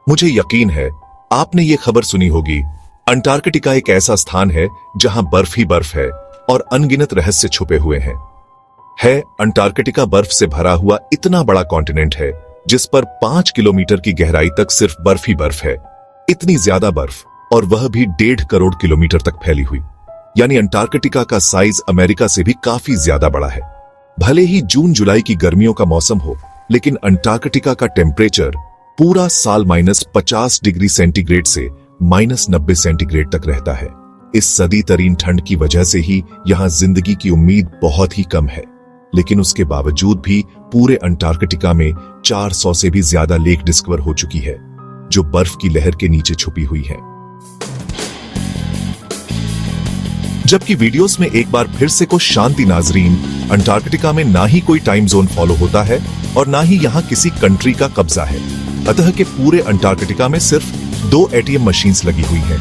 मुझे यकीन है आपने ये खबर सुनी होगी। अंटार्कटिका एक ऐसा स्थान है जहां बर्फ ही बर्फ है और अनगिनत रहस्य छुपे हुए हैं। अंटार्कटिका बर्फ से भरा हुआ इतना बड़ा कॉन्टिनेंट है जिस पर 5 किलोमीटर की गहराई तक सिर्फ बर्फ ही बर्फ है। इतनी ज्यादा बर्फ, और वह भी 1.5 करोड़ किलोमीटर तक फैली हुई। यानी अंटार्कटिका का साइज अमेरिका से भी काफी ज्यादा बड़ा है। भले ही जून जुलाई की गर्मियों का मौसम हो, लेकिन अंटार्कटिका का टेम्परेचर पूरा साल -50 डिग्री सेंटीग्रेड से -90 सेंटीग्रेड तक रहता है। इस सदी तरीन ठंड की वजह से ही यहाँ जिंदगी की उम्मीद बहुत ही कम है। लेकिन उसके बावजूद भी पूरे अंटार्कटिका में 400 से भी ज्यादा लेक डिस्कवर हो चुकी है, जो बर्फ की लहर के नीचे छुपी हुई है। जबकि वीडियोस में एक बार फिर से को शांति नाजरीन, अंटार्कटिका में ना ही कोई टाइम जोन फॉलो होता है और ना ही यहाँ किसी कंट्री का कब्जा है। अतः के पूरे अंटार्कटिका में सिर्फ 2 ATM मशीन्स लगी हुई हैं।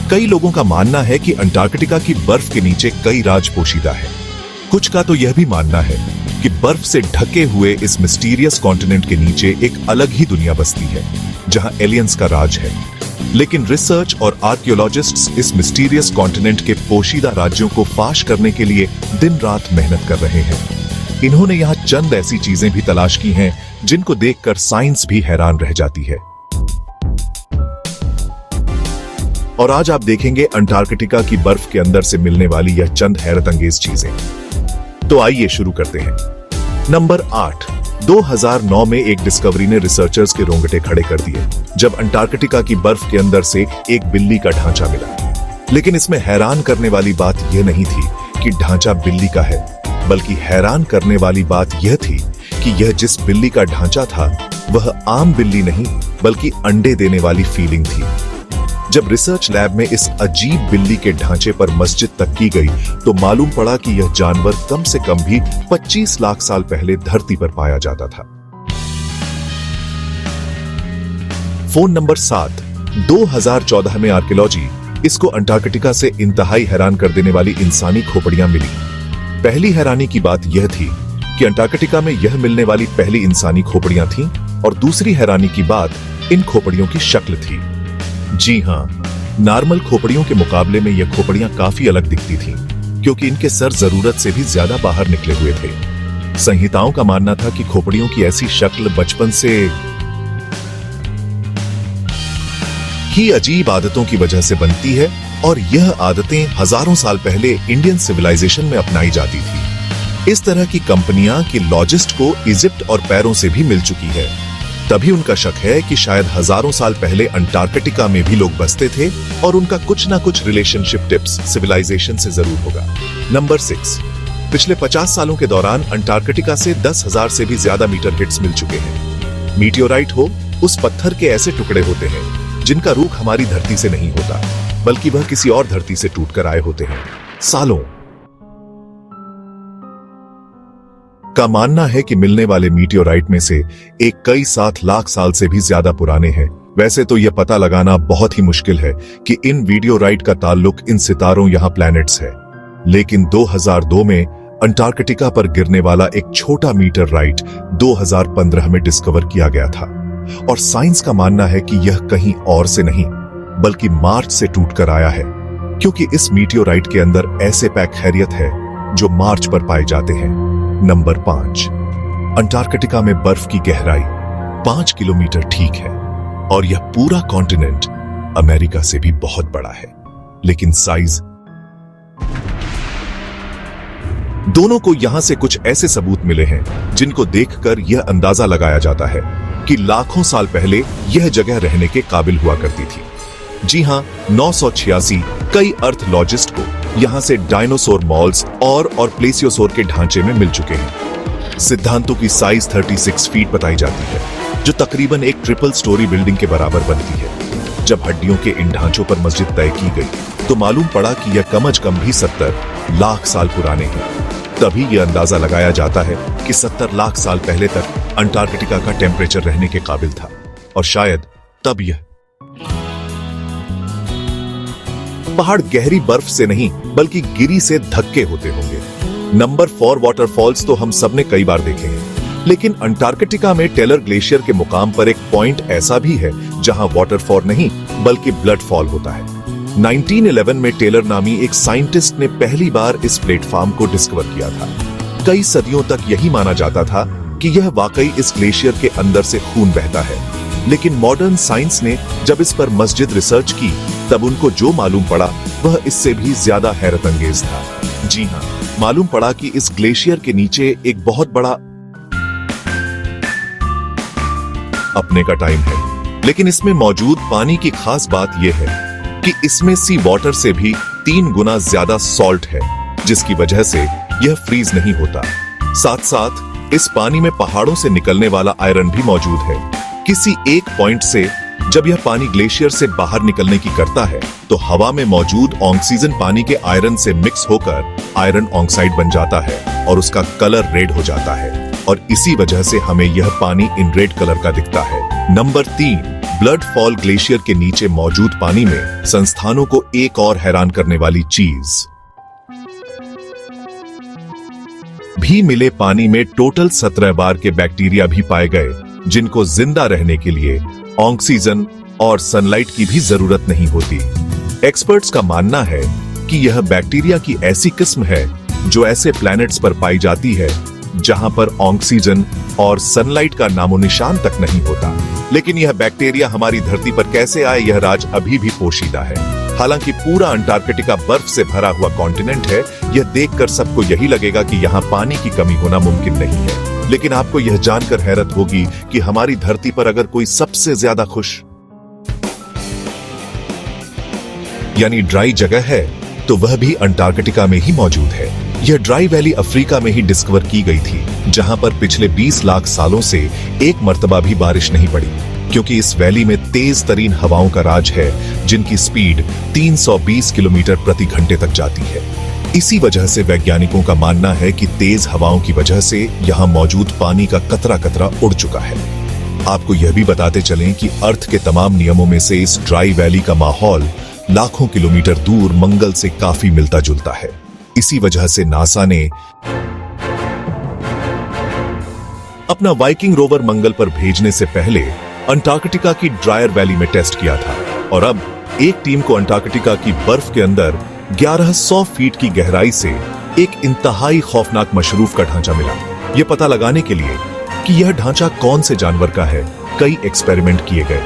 कई लोगों का मानना है कि अंटार्कटिका की बर्फ के नीचे कई राज पोशीदा है। कुछ का तो यह भी मानना है कि बर्फ से ढके हुए इस मिस्टीरियस कॉन्टिनेंट के नीचे एक अलग ही दुनिया बसती है, जहां एलियंस का राज है। लेकिन रिसर्च और आर्कियोलॉजिस्ट्स इस मिस्टीरियस कॉन्टिनेंट के पोशीदा राज्यों को फाश करने के लिए दिन रात मेहनत कर रहे हैं। इन्होंने यहाँ चंद ऐसी चीजें भी तलाश की हैं जिनको देखकर साइंस भी हैरान रह जाती है। और आज आप देखेंगे अंटार्कटिका की बर्फ के अंदर से मिलने वाली यह चंद हैरतअंगेज चीजें। तो आइए शुरू करते हैं। नंबर 8। 2009 में एक डिस्कवरी ने रिसर्चर्स के रोंगटे खड़े कर दिए, जब अंटार्कटिका की बर्फ के अंदर से एक बिल्ली का ढांचा मिला। लेकिन इसमें हैरान करने वाली बात यह नहीं थी कि ढांचा बिल्ली का है, बल्कि हैरान करने वाली बात यह थी कि यह जिस बिल्ली का ढांचा था वह आम बिल्ली नहीं, बल्कि अंडे देने वाली फीलिंग थी। जब रिसर्च लैब में इस अजीब बिल्ली के ढांचे पर मस्जिद तक की गई, तो मालूम पड़ा कि यह जानवर कम से कम भी 25 लाख साल पहले धरती पर पाया जाता था। Phone number 7। 2014 में आर्कियोलॉजी इसको अंटार्कटिका से इंतहाई हैरान कर देने वाली इंसानी खोपड़ियां मिली। पहली हैरानी की बात यह थी कि अंटार्कटिका में यह मिलने वाली पहली इंसानी खोपड़ियां थीं, और दूसरी हैरानी की बात इन खोपड़ियों की शक्ल थी। जी हाँ, नॉर्मल खोपड़ियों के मुकाबले में यह खोपड़ियां काफी अलग दिखती थीं, क्योंकि इनके सर जरूरत से भी ज्यादा बाहर निकले हुए थे। संहिताओं का मानना था कि खोपड़ियों की ऐसी शक्ल बचपन से ही अजीब आदतों की वजह से बनती है, और यह आदतें हजारों साल पहले इंडियन सिविलाइजेशन में अपनाई जाती थी। इस तरह की कंपनियां कि लॉजिस्ट को इजिप्ट और पैरों से भी मिल चुकी है। तभी उनका शक है कि शायद हजारों साल पहले अंटार्कटिका में भी लोग बसते थे, और उनका कुछ ना कुछ रिलेशनशिप टिप्स सिविलाइजेशन से जरूर होगा। नंबर 6। पिछले 50 सालों के दौरान अंटार्कटिका से 10,000 से भी ज्यादा मीटर हिट्स मिल चुके हैं। मीटियोराइट हो, उस पत्थर के ऐसे टुकड़े होते हैं जिनका रूख हमारी धरती से नहीं होता, बल्कि वह किसी और धरती से टूटकर आए होते हैं। सालों का मानना है कि मिलने वाले मीटियोराइट में से एक कई 7 लाख साल से भी ज्यादा पुराने हैं। वैसे तो यह पता लगाना बहुत ही मुश्किल है कि इन मीटियोराइट का ताल्लुक इन सितारों यहाँ प्लैनेट्स है, लेकिन 2002 में अंटार्कटिका पर गिरने वाला एक छोटा मीटरराइट 2015 में डिस्कवर किया गया था, और साइंस का मानना है कि यह कहीं और से नहीं, बल्कि मार्स से टूटकर आया है, क्योंकि इस मीटियोराइट के अंदर ऐसे पैक खैरियत है जो मार्स पर पाए जाते हैं। नंबर 5। अंटार्कटिका में बर्फ की गहराई 5 किलोमीटर ठीक है, और यह पूरा कॉन्टिनेंट अमेरिका से भी बहुत बड़ा है, लेकिन साइज दोनों को यहां से कुछ ऐसे सबूत मिले हैं जिनको देखकर यह अंदाजा लगाया जाता है कि लाखों साल पहले यह जगह रहने के काबिल हुआ करती थी। जी हां, 986 कई अर्थलॉजिस्ट को यहां से डायनासोर मॉल्स और प्लेसियोसोर के ढांचे में मिल चुके हैं। सिद्धांतों की साइज 36 फीट बताई जाती है, जो तकरीबन एक ट्रिपल स्टोरी बिल्डिंग के बराबर बनती है। जब हड्डियों के इन ढांचों पर मस्जिद तय की गई, तो मालूम पड़ा कि यह कम अज कम भी 70 लाख साल पुराने हैं। तभी यह अंदाजा लगाया जाता है कि 70 लाख साल पहले तक अंटार्कटिका का टेम्परेचर रहने के काबिल था, और शायद तब यह पहाड़ गहरी बर्फ से नहीं बल्कि गिरी से धक्के होते होंगे। नंबर 4 वाटरफॉल्स तो हम सबने कई बार देखे हैं, लेकिन अंटार्कटिका में टेलर ग्लेशियर के मुकाम पर एक पॉइंट ऐसा भी है जहां वाटरफॉल नहीं बल्कि ब्लड फॉल होता है। 1911 में टेलर नामी एक साइंटिस्ट ने पहली बार इस प्लेटफॉर्म को डिस्कवर किया था। कई सदियों तक यही माना जाता था कि यह वाकई इस ग्लेशियर के अंदर से खून बहता है, लेकिन मॉडर्न साइंस ने जब इस पर मस्जिद रिसर्च की तब उनको जो मालूम पड़ा वह इससे भी ज्यादा हैरत अंगेज था। जी हाँ, मालूम पड़ा कि इस ग्लेशियर के नीचे एक बहुत बड़ा अपने का टाइम है, लेकिन इसमें मौजूद पानी की खास बात यह है कि इसमें सी वाटर से भी 3 गुना ज्यादा सॉल्ट है, जिसकी वजह से यह फ्रीज नहीं होता। साथ साथ इस पानी में पहाड़ों से निकलने वाला आयरन भी मौजूद है। किसी एक पॉइंट से जब यह पानी ग्लेशियर से बाहर निकलने की करता है तो हवा में मौजूद ऑक्सीजन पानी के आयरन से मिक्स होकर आयरन ऑक्साइड बन जाता है और उसका कलर रेड हो जाता है, और इसी वजह से हमें यह पानी इन रेड कलर का दिखता है। नंबर 3, ब्लड फॉल ग्लेशियर के नीचे मौजूद पानी में संस्थानों को एक और हैरान करने वाली चीज भी मिले। पानी में टोटल 17 बार के बैक्टीरिया भी पाए गए, जिनको जिंदा रहने के लिए ऑक्सीजन और सनलाइट की भी जरूरत नहीं होती। एक्सपर्ट्स का मानना है कि यह बैक्टीरिया की ऐसी किस्म है जो ऐसे प्लैनेट्स पर पाई जाती है जहां पर ऑक्सीजन और सनलाइट का नामो निशान तक नहीं होता। लेकिन यह बैक्टीरिया हमारी धरती पर कैसे आए, यह राज अभी भी पोशीदा है। हालांकि पूरा अंटार्कटिका बर्फ से भरा हुआ कॉन्टिनेंट है, यह देखकर सबको यही लगेगा कि यहाँ पानी की कमी होना मुमकिन नहीं है। लेकिन आपको यह जानकर हैरत होगी कि हमारी धरती पर अगर कोई सबसे ज्यादा खुश यानी ड्राई जगह है तो वह भी अंटार्कटिका में ही मौजूद है। यह ड्राई वैली अफ्रीका में ही डिस्कवर की गई थी, जहां पर पिछले 20 लाख सालों से एक मर्तबा भी बारिश नहीं पड़ी, क्योंकि इस वैली में तेज तरीन हवाओं का राज है, जिनकी स्पीड 320 किलोमीटर प्रति घंटे तक जाती है। इसी वजह से वैज्ञानिकों का मानना है कि तेज हवाओं की वजह से यहां मौजूद पानी का कतरा कतरा उड़ चुका है। आपको यह भी बताते चलें कि अर्थ के तमाम नियमों में से इस ड्राई वैली का माहौल लाखों किलोमीटर दूर मंगल से काफी मिलता जुलता है। इसी वजह से नासा ने अपना वाइकिंग रोवर मंगल पर भेजने से पहले अंटार्कटिका की ड्रायर वैली में टेस्ट किया था, और अब एक टीम को अंटार्कटिका की बर्फ के अंदर 1100 फीट की गहराई से एक इंतहाई खौफनाक मशरूफ का ढांचा मिला। यह पता लगाने के लिए कि यह ढांचा कौन से जानवर का है, कई एक्सपेरिमेंट किए गए,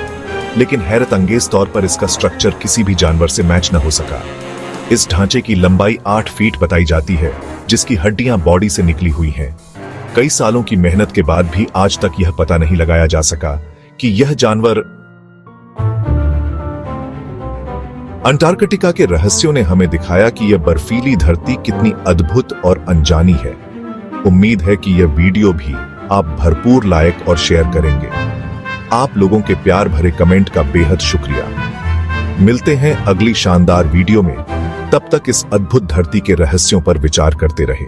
लेकिन हैरत अंगेज तौर पर इसका स्ट्रक्चर किसी भी जानवर से मैच न हो सका। इस ढांचे की लंबाई 8 फीट बताई जाती है, जिसकी हड्डियां बॉडी से निकली हुई हैं। कई सालों की मेहनत के बाद भी आज तक यह पता नहीं लगाया जा सका कि यह जानवर अंटार्कटिका के रहस्यों ने हमें दिखाया कि यह बर्फीली धरती कितनी अद्भुत और अनजानी है। उम्मीद है कि यह वीडियो भी आप भरपूर लाइक और शेयर करेंगे। आप लोगों के प्यार भरे कमेंट का बेहद शुक्रिया। मिलते हैं अगली शानदार वीडियो में, तब तक इस अद्भुत धरती के रहस्यों पर विचार करते रहें।